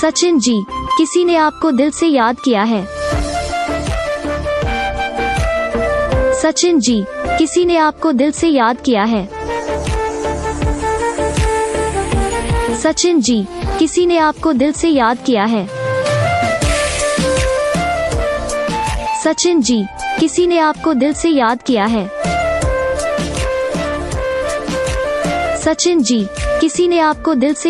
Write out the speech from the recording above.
सचिन जी, किसी ने आपको दिल से याद किया है। सचिन जी, किसी ने आपको दिल से याद किया है। सचिन जी, किसी ने आपको दिल से याद किया है। सचिन जी, किसी ने आपको दिल से याद किया है। सचिन जी, किसी ने आपको दिल से